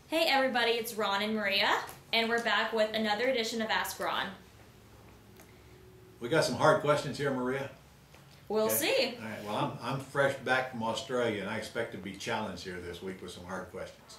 Hey everybody, it's Ron and Maria, and we're back with another edition of Ask Ron. We got some hard questions here, Maria. We'll see. All right. Well, I'm fresh back from Australia, and I expect to be challenged here this week with some hard questions.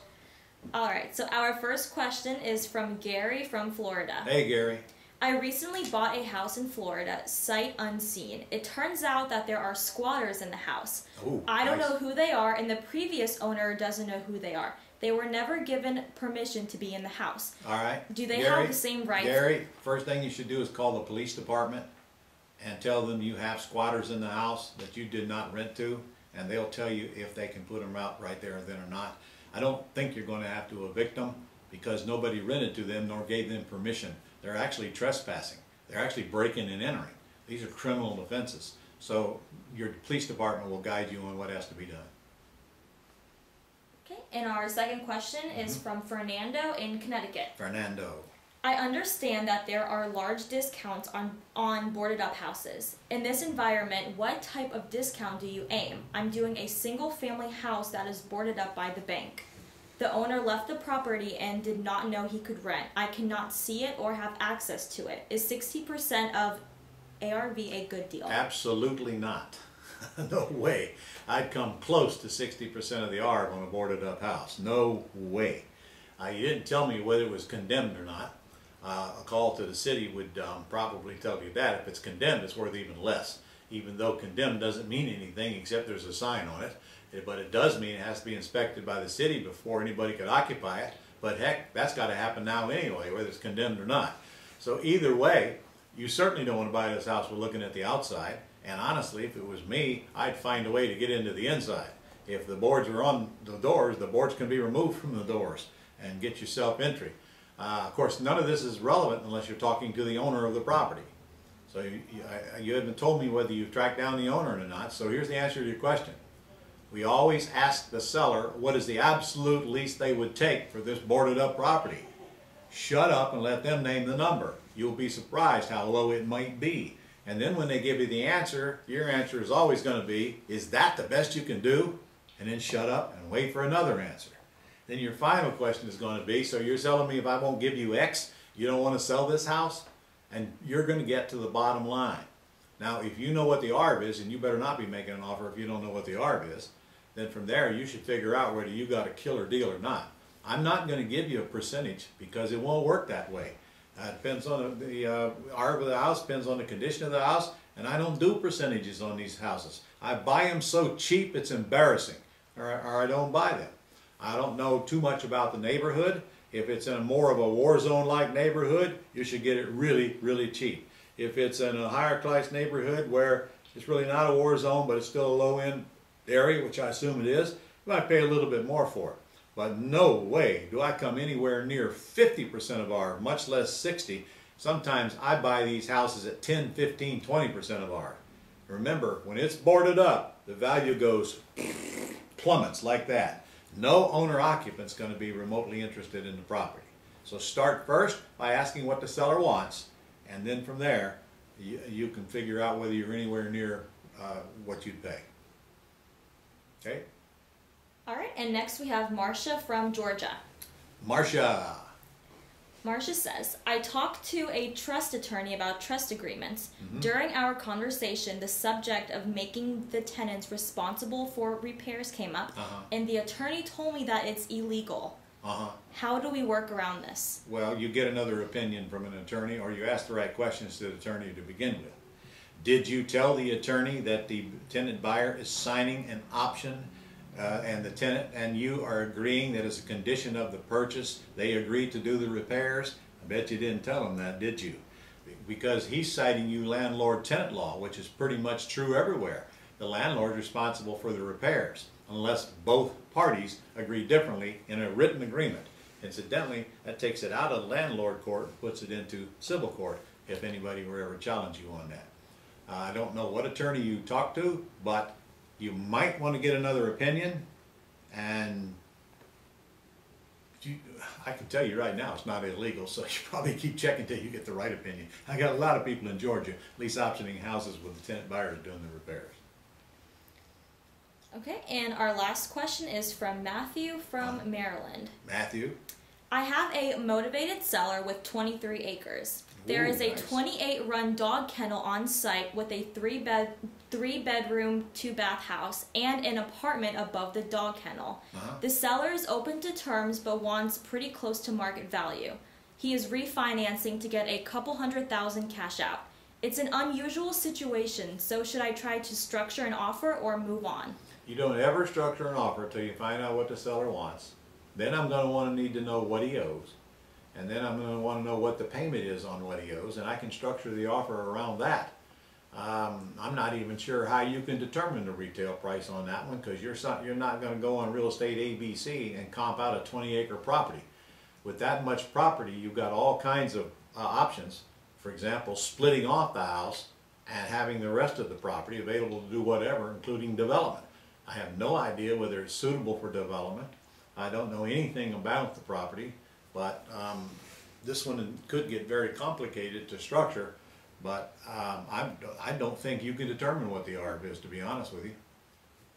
All right, so our first question is from Gary from Florida. Hey, Gary. I recently bought a house in Florida, sight unseen. It turns out that there are squatters in the house. Ooh, I don't nice. know who they are, and the previous owner doesn't know who they are. They were never given permission to be in the house. All right. Do they Gary, have the same rights? Gary, first thing you should do is call the police department and tell them you have squatters in the house that you did not rent to, and they'll tell you if they can put them out right there and then or not. I don't think you're going to have to evict them because nobody rented to them nor gave them permission. They're actually trespassing. They're actually breaking and entering. These are criminal offenses. So your police department will guide you on what has to be done. Okay, and our second question is from Fernando in Connecticut. Fernando. I understand that there are large discounts on boarded up houses. In this environment, what type of discount do you aim? I'm doing a single family house that is boarded up by the bank. The owner left the property and did not know he could rent. I cannot see it or have access to it. Is 60% of ARV a good deal? Absolutely not. No way. I'd come close to 60% of the ARV on a boarded up house. No way. You didn't tell me whether it was condemned or not. A call to the city would probably tell you that. If it's condemned, it's worth even less. Even though condemned doesn't mean anything except there's a sign on it. But it does mean it has to be inspected by the city before anybody could occupy it. But heck, that's got to happen now anyway, whether it's condemned or not. So either way, you certainly don't want to buy this house with looking at the outside. And honestly, if it was me, I'd find a way to get into the inside. If the boards are on the doors, the boards can be removed from the doors and get yourself entry. Of course, none of this is relevant unless you're talking to the owner of the property. So you haven't told me whether you've tracked down the owner or not. So here's the answer to your question. We always ask the seller what is the absolute least they would take for this boarded up property. Shut up and let them name the number. You'll be surprised how low it might be. And then when they give you the answer, your answer is always going to be, is that the best you can do? And then shut up and wait for another answer. Then your final question is going to be, so you're telling me if I won't give you X, you don't want to sell this house? And you're going to get to the bottom line. Now, if you know what the ARV is, and you better not be making an offer if you don't know what the ARV is, then from there you should figure out whether you got a killer deal or not. I'm not going to give you a percentage because it won't work that way. It depends on the ARV of the house, depends on the condition of the house, and I don't do percentages on these houses. I buy them so cheap it's embarrassing, or I don't buy them. I don't know too much about the neighborhood. If it's in more of a war zone-like neighborhood, you should get it really, really cheap. If it's in a higher class neighborhood where it's really not a war zone, but it's still a low-end area, which I assume it is, you might pay a little bit more for it. But no way do I come anywhere near 50% of ARV, much less 60. Sometimes I buy these houses at 10, 15, 20% of ARV. Remember, when it's boarded up, the value goes plummets like that. No owner-occupant's going to be remotely interested in the property. So start first by asking what the seller wants, and then from there, you can figure out whether you're anywhere near what you'd pay. Okay? All right, and next we have Marsha from Georgia. Marsha. Marsha says, I talked to a trust attorney about trust agreements. During our conversation, the subject of making the tenants responsible for repairs came up, and the attorney told me that it's illegal. How do we work around this? Well, you get another opinion from an attorney, or you ask the right questions to the attorney to begin with. Did you tell the attorney that the tenant buyer is signing an option and the tenant and you are agreeing that as a condition of the purchase they agreed to do the repairs? I bet you didn't tell him that, did you? Because he's citing you landlord-tenant law, which is pretty much true everywhere. The landlord is responsible for the repairs unless both parties agree differently in a written agreement. Incidentally, that takes it out of the landlord court and puts it into civil court if anybody were ever challenge you on that. I don't know what attorney you talk to, but you might want to get another opinion, and I can tell you right now it's not illegal, so you probably keep checking until you get the right opinion. I got a lot of people in Georgia lease optioning houses with the tenant buyers doing the repairs. Okay, and our last question is from Matthew from Maryland. Matthew? I have a motivated seller with 23 acres. There is a nice. 28-run dog kennel on site with a three-bedroom, two-bath house and an apartment above the dog kennel. The seller is open to terms but wants pretty close to market value. He is refinancing to get a couple $100,000 cash out. It's an unusual situation, so should I try to structure an offer or move on? You don't ever structure an offer until you find out what the seller wants. Then I'm going to need to know what he owes. And then I'm going to want to know what the payment is on what he owes, and I can structure the offer around that. I'm not even sure how you can determine the retail price on that one, because you're not going to go on Real Estate ABC and comp out a 20-acre property. With that much property, you've got all kinds of options. For example, splitting off the house and having the rest of the property available to do whatever, including development. I have no idea whether it's suitable for development. I don't know anything about the property, but this one could get very complicated to structure, but I don't think you can determine what the ARV is, to be honest with you.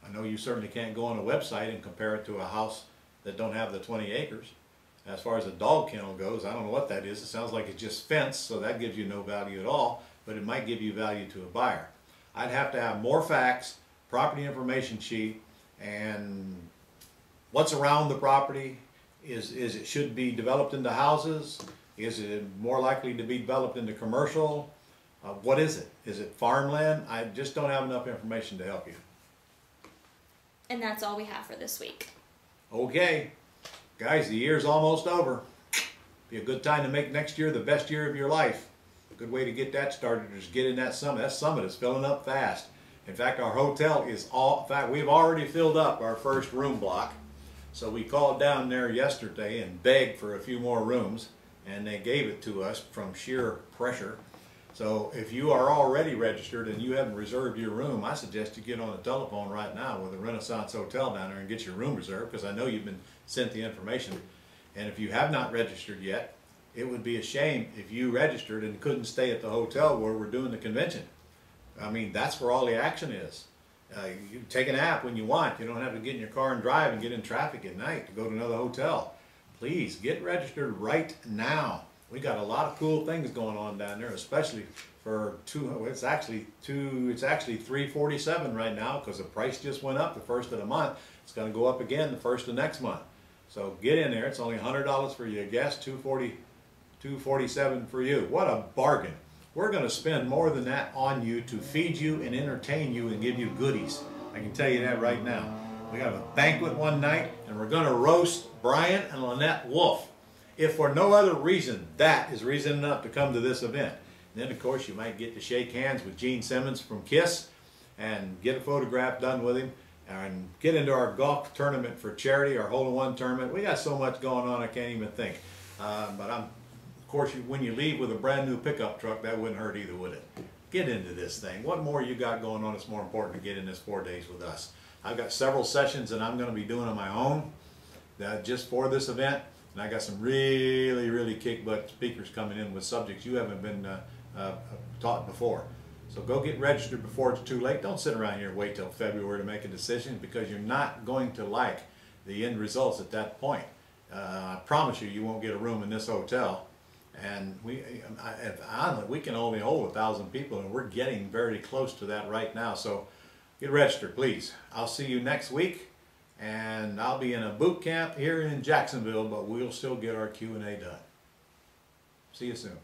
I know you certainly can't go on a website and compare it to a house that don't have the 20 acres. As far as a dog kennel goes, I don't know what that is. It sounds like it's just fence, so that gives you no value at all, but it might give you value to a buyer. I'd have to have more facts, property information sheet, and what's around the property. Is it should be developed into houses? Is it more likely to be developed into commercial? What is it? Is it farmland? I just don't have enough information to help you. And that's all we have for this week. Okay. Guys, the year's almost over. Be a good time to make next year the best year of your life. A good way to get that started is get in that summit. That summit is filling up fast. In fact, our hotel is in fact, we've already filled up our first room block. So we called down there yesterday and begged for a few more rooms, and they gave it to us from sheer pressure. So if you are already registered and you haven't reserved your room, I suggest you get on the telephone right now with the Renaissance Hotel down there and get your room reserved, because I know you've been sent the information. And if you have not registered yet, it would be a shame if you registered and couldn't stay at the hotel where we're doing the convention. I mean, that's where all the action is. You take a nap when you want. You don't have to get in your car and drive and get in traffic at night to go to another hotel. Please get registered right now. We got a lot of cool things going on down there, especially for it's actually $347 right now, because the price just went up the first of the month. It's going to go up again the first of next month. So get in there. It's only $100 for your guest, $247 for you. What a bargain. We're going to spend more than that on you to feed you and entertain you and give you goodies. I can tell you that right now. We have a banquet one night, and we're going to roast Brian and Lynette Wolf. If for no other reason, that is reason enough to come to this event. And then, of course, you might get to shake hands with Gene Simmons from KISS and get a photograph done with him and get into our golf tournament for charity, our hole-in-one tournament. We got so much going on I can't even think. Of course, when you leave with a brand new pickup truck, that wouldn't hurt either, would it? Get into this thing. What more you got going on? It's more important to get in this 4 days with us. I've got several sessions that I'm going to be doing on my own just for this event. And I got some really kick-butt speakers coming in with subjects you haven't been taught before. So go get registered before it's too late. Don't sit around here and wait till February to make a decision, because you're not going to like the end results at that point. I promise you, you won't get a room in this hotel. And we can only hold 1,000 people, and we're getting very close to that right now. So get registered, please. I'll see you next week, and I'll be in a boot camp here in Jacksonville, but we'll still get our Q&A done. See you soon.